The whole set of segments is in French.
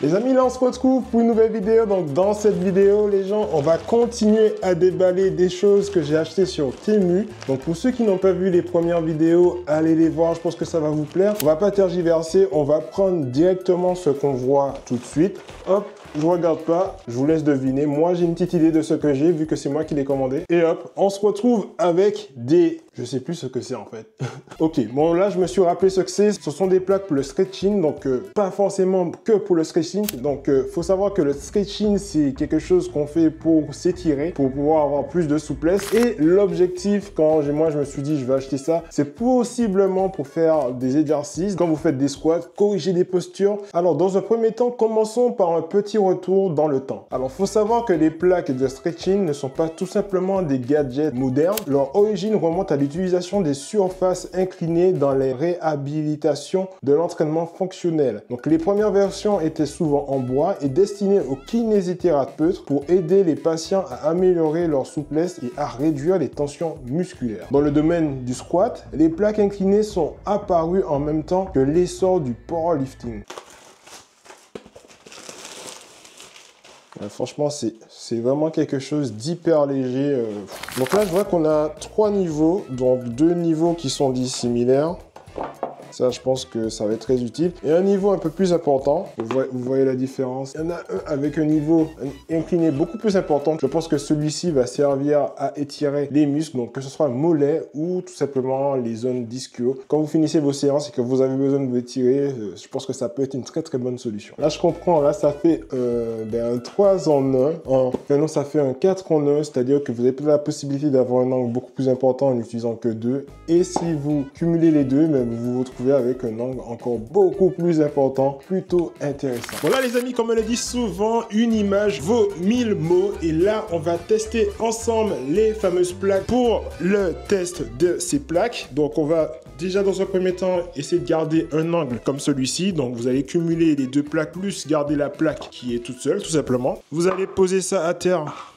Les amis, là on se retrouve pour une nouvelle vidéo. Donc dans cette vidéo, les gens, on va continuer à déballer des choses que j'ai achetées sur Temu. Donc pour ceux qui n'ont pas vu les premières vidéos, allez les voir, je pense que ça va vous plaire. On va pas tergiverser, on va prendre directement ce qu'on voit tout de suite. Hop, je regarde pas, je vous laisse deviner. Moi j'ai une petite idée de ce que j'ai vu que c'est moi qui l'ai commandé. Et hop, on se retrouve avec des... Je sais plus ce que c'est en fait. Ok, bon là je me suis rappelé ce que c'est. Ce sont des plaques pour le stretching, donc pas forcément que pour le stretching. Donc faut savoir que le stretching c'est quelque chose qu'on fait pour s'étirer, pour pouvoir avoir plus de souplesse. Et l'objectif quand moi je me suis dit je vais acheter ça, c'est possiblement pour faire des exercices. Quand vous faites des squats, corriger des postures. Alors dans un premier temps, commençons par un petit retour dans le temps. Alors faut savoir que les plaques de stretching ne sont pas tout simplement des gadgets modernes. Leur origine remonte à l'utilisation des surfaces inclinées dans les réhabilitations de l'entraînement fonctionnel. Donc les premières versions étaient souvent en bois et destinées aux kinésithérapeutes pour aider les patients à améliorer leur souplesse et à réduire les tensions musculaires. Dans le domaine du squat, les plaques inclinées sont apparues en même temps que l'essor du powerlifting. Franchement, c'est vraiment quelque chose d'hyper léger. Donc là, je vois qu'on a 3 niveaux, donc 2 niveaux qui sont dissimilaires. Ça, je pense que ça va être très utile. Et un niveau un peu plus important. Vous voyez la différence. Il y en a un avec un niveau incliné beaucoup plus important. Je pense que celui-ci va servir à étirer les muscles, donc que ce soit mollet ou tout simplement les zones d'ischio. Quand vous finissez vos séances et que vous avez besoin de vous étirer, je pense que ça peut être une très très bonne solution. Là, je comprends. Là, ça fait un 3 en 1. Enfin, non, ça fait un 4 en 1. C'est-à-dire que vous avez la possibilité d'avoir un angle beaucoup plus important en n'utilisant que 2. Et si vous cumulez les deux, vous vous retrouvez avec un angle encore beaucoup plus important, plutôt intéressant. Voilà les amis, comme on le dit souvent, une image vaut 1000 mots. Et là, on va tester ensemble les fameuses plaques pour le test de ces plaques. Donc, on va déjà dans un premier temps essayer de garder un angle comme celui-ci. Donc, vous allez cumuler les deux plaques plus garder la plaque qui est toute seule, tout simplement. Vous allez poser ça à terre.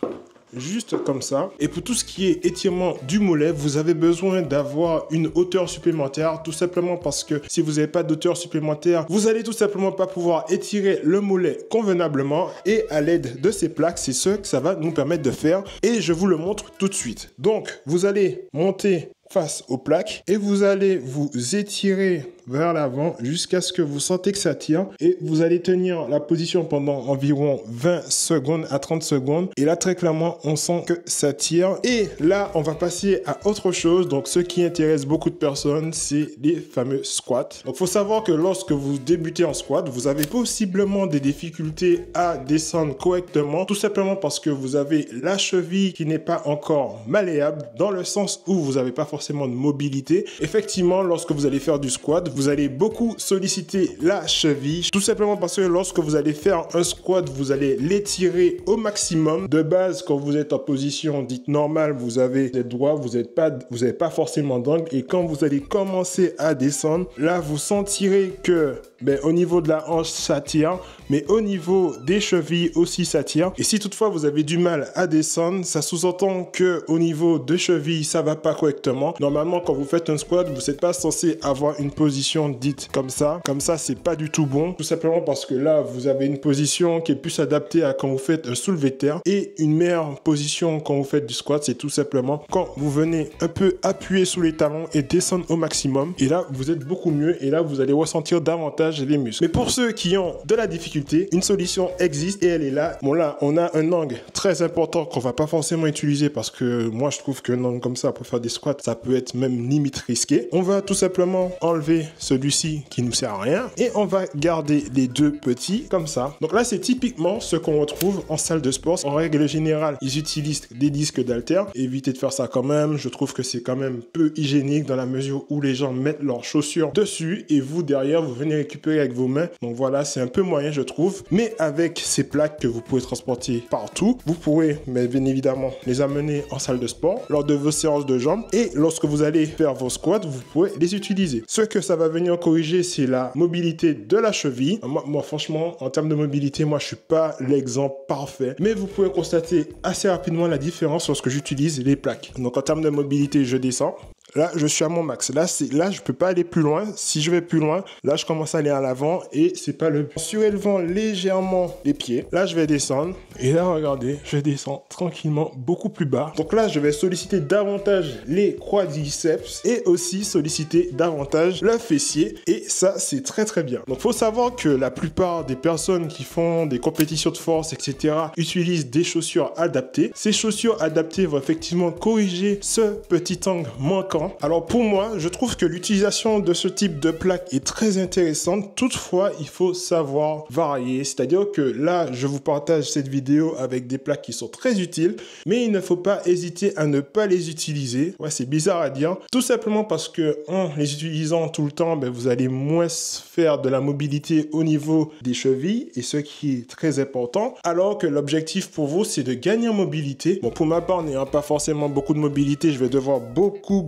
Juste comme ça. Et pour tout ce qui est étirement du mollet, vous avez besoin d'avoir une hauteur supplémentaire, tout simplement parce que si vous n'avez pas d'hauteur supplémentaire, vous allez tout simplement pas pouvoir étirer le mollet convenablement. Et à l'aide de ces plaques, c'est ce que ça va nous permettre de faire. Et je vous le montre tout de suite. Donc, vous allez monter face aux plaques et vous allez vous étirer vers l'avant jusqu'à ce que vous sentez que ça tire et vous allez tenir la position pendant environ 20 secondes à 30 secondes et là très clairement on sent que ça tire et là on va passer à autre chose. Donc ce qui intéresse beaucoup de personnes, c'est les fameux squats. Donc faut savoir que lorsque vous débutez en squat, vous avez possiblement des difficultés à descendre correctement, tout simplement parce que vous avez la cheville qui n'est pas encore malléable, dans le sens où vous n'avez pas forcément de mobilité. Effectivement, lorsque vous allez faire du squat, vous allez beaucoup solliciter la cheville, tout simplement parce que lorsque vous allez faire un squat, vous allez l'étirer au maximum. De base, quand vous êtes en position dite normale, vous êtes droit, vous n'avez pas forcément d'angle. Et quand vous allez commencer à descendre, là, vous sentirez que au niveau de la hanche, ça tire, mais au niveau des chevilles aussi, ça tire. Et si toutefois vous avez du mal à descendre, ça sous-entend que au niveau de cheville, ça va pas correctement. Normalement, quand vous faites un squat, vous n'êtes pas censé avoir une position dite comme ça. Comme ça, c'est pas du tout bon. Tout simplement parce que là, vous avez une position qui est plus adaptée à quand vous faites un soulevé de terre. Et une meilleure position quand vous faites du squat, c'est tout simplement quand vous venez un peu appuyer sous les talons et descendre au maximum. Et là, vous êtes beaucoup mieux. Et là, vous allez ressentir davantage les muscles. Mais pour ceux qui ont de la difficulté, une solution existe et elle est là. Bon là, on a un angle très important qu'on va pas forcément utiliser parce que moi, je trouve qu'un angle comme ça pour faire des squats, ça peut être même limite risqué. On va tout simplement enlever celui-ci qui nous sert à rien et on va garder les deux petits comme ça. Donc là, c'est typiquement ce qu'on retrouve en salle de sport. En règle générale, ils utilisent des disques d'haltère. Évitez de faire ça quand même. Je trouve que c'est quand même peu hygiénique dans la mesure où les gens mettent leurs chaussures dessus et vous, derrière, vous venez récupérer avec vos mains. Donc voilà, c'est un peu moyen, je trouve. Mais avec ces plaques que vous pouvez transporter partout, vous pourrez, mais bien évidemment, les amener en salle de sport lors de vos séances de jambes. Et lorsque vous allez faire vos squats, vous pouvez les utiliser. Ce que ça va venir corriger, c'est la mobilité de la cheville. Moi, franchement, en termes de mobilité, moi, je suis pas l'exemple parfait. Mais vous pouvez constater assez rapidement la différence lorsque j'utilise les plaques. Donc, en termes de mobilité, je descends. là, je suis à mon max. Là, je peux pas aller plus loin. Si je vais plus loin, là, je commence à aller à l'avant et c'est pas le but. En surélevant légèrement les pieds, là, je vais descendre. Et là, regardez, je descends tranquillement beaucoup plus bas. Donc là, je vais solliciter davantage les quadriceps et aussi solliciter davantage le fessier. Et ça, c'est très, très bien. Donc, faut savoir que la plupart des personnes qui font des compétitions de force, etc., utilisent des chaussures adaptées. Ces chaussures adaptées vont effectivement corriger ce petit angle manquant. Alors pour moi, je trouve que l'utilisation de ce type de plaque est très intéressante. Toutefois, il faut savoir varier. C'est-à-dire que là, je vous partage cette vidéo avec des plaques qui sont très utiles, mais il ne faut pas hésiter à ne pas les utiliser. Ouais, c'est bizarre à dire. Tout simplement parce que en les utilisant tout le temps, vous allez moins faire de la mobilité au niveau des chevilles, et ce qui est très important, alors que l'objectif pour vous, c'est de gagner en mobilité. Bon, pour ma part, n'ayant pas forcément beaucoup de mobilité, je vais devoir beaucoup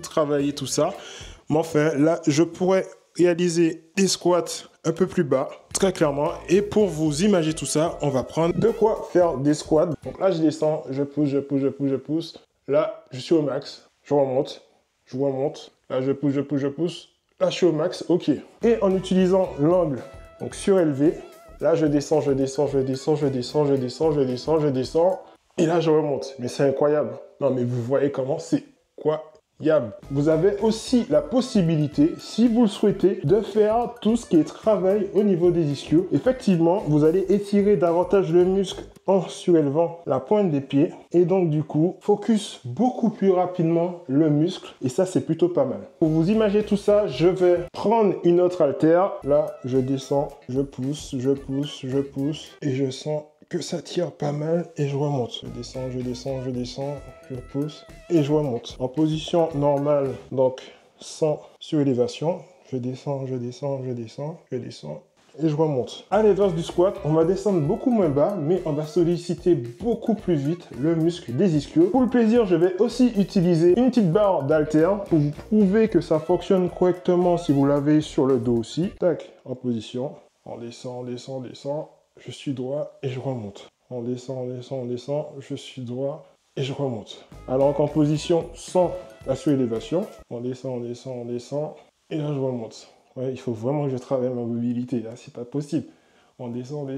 travailler tout ça. Mais enfin, là, je pourrais réaliser des squats un peu plus bas, très clairement. Et pour vous imaginer tout ça, on va prendre de quoi faire des squats. Donc là, je descends, je pousse. Là, je suis au max. Je remonte. Là, je pousse. Là, je suis au max. OK. Et en utilisant l'angle, donc surélevé, là, je descends. Et là, je remonte. Mais c'est incroyable. Non, mais vous voyez comment c'est incroyable. Vous avez aussi la possibilité, si vous le souhaitez, de faire tout ce qui est travail au niveau des ischios. Effectivement, vous allez étirer davantage le muscle en surélevant la pointe des pieds. Et donc, du coup, focus beaucoup plus rapidement le muscle. Et ça, c'est plutôt pas mal. Pour vous imaginer tout ça, je vais prendre une autre haltère. Là, je descends, je pousse. Et je sens que ça tire pas mal et je remonte. Je descends, je pousse et je remonte. En position normale, donc sans surélévation, je descends et je remonte. À l'inverse du squat, on va descendre beaucoup moins bas, mais on va solliciter beaucoup plus vite le muscle des ischios. Pour le plaisir, je vais aussi utiliser une petite barre d'haltère pour vous prouver que ça fonctionne correctement si vous l'avez sur le dos aussi. Tac, en position, on descend. Je suis droit et je remonte. On descend, je suis droit et je remonte. Alors qu'en position sans la surélévation, on descend. Et là, je remonte. Ouais, il faut vraiment que je travaille ma mobilité. Là, c'est pas possible. On descend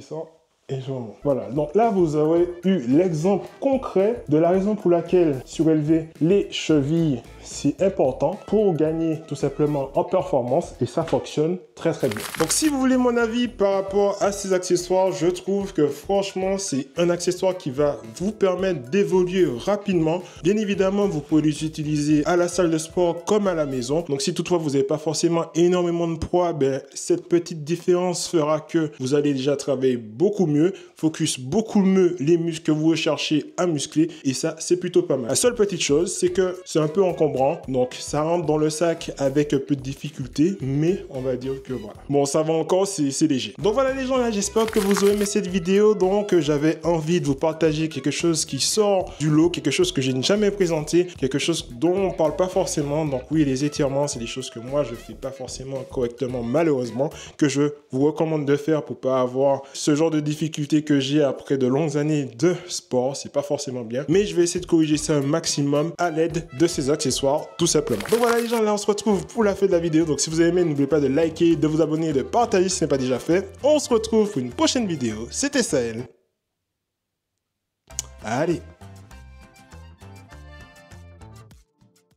et je remonte. Voilà, donc là, vous aurez eu l'exemple concret de la raison pour laquelle surélever les chevilles, c'est important pour gagner tout simplement en performance et ça fonctionne très bien. Donc si vous voulez mon avis par rapport à ces accessoires, je trouve que franchement, c'est un accessoire qui va vous permettre d'évoluer rapidement. Bien évidemment, vous pouvez les utiliser à la salle de sport comme à la maison. Donc si toutefois vous n'avez pas forcément énormément de poids, cette petite différence fera que vous allez déjà travailler beaucoup mieux, focus beaucoup mieux les muscles que vous recherchez à muscler et ça, c'est plutôt pas mal. La seule petite chose, c'est que c'est un peu encombrant, donc ça rentre dans le sac avec un peu de difficulté, mais on va dire que voilà. Bon, ça va encore, c'est léger. Donc voilà les gens, là, j'espère que vous aurez aimé cette vidéo. Donc j'avais envie de vous partager quelque chose qui sort du lot, quelque chose que je n'ai jamais présenté, quelque chose dont on parle pas forcément. Donc oui, les étirements, c'est des choses que moi, je fais pas forcément correctement, malheureusement, que je vous recommande de faire pour pas avoir ce genre de difficultés que j'ai après de longues années de sport. C'est pas forcément bien, mais je vais essayer de corriger ça un maximum à l'aide de ces accessoires, tout simplement. Donc voilà les gens, là on se retrouve pour la fin de la vidéo. Donc si vous avez aimé, n'oubliez pas de liker, de vous abonner, de partager si ce n'est pas déjà fait. On se retrouve pour une prochaine vidéo. C'était Sahel. Allez.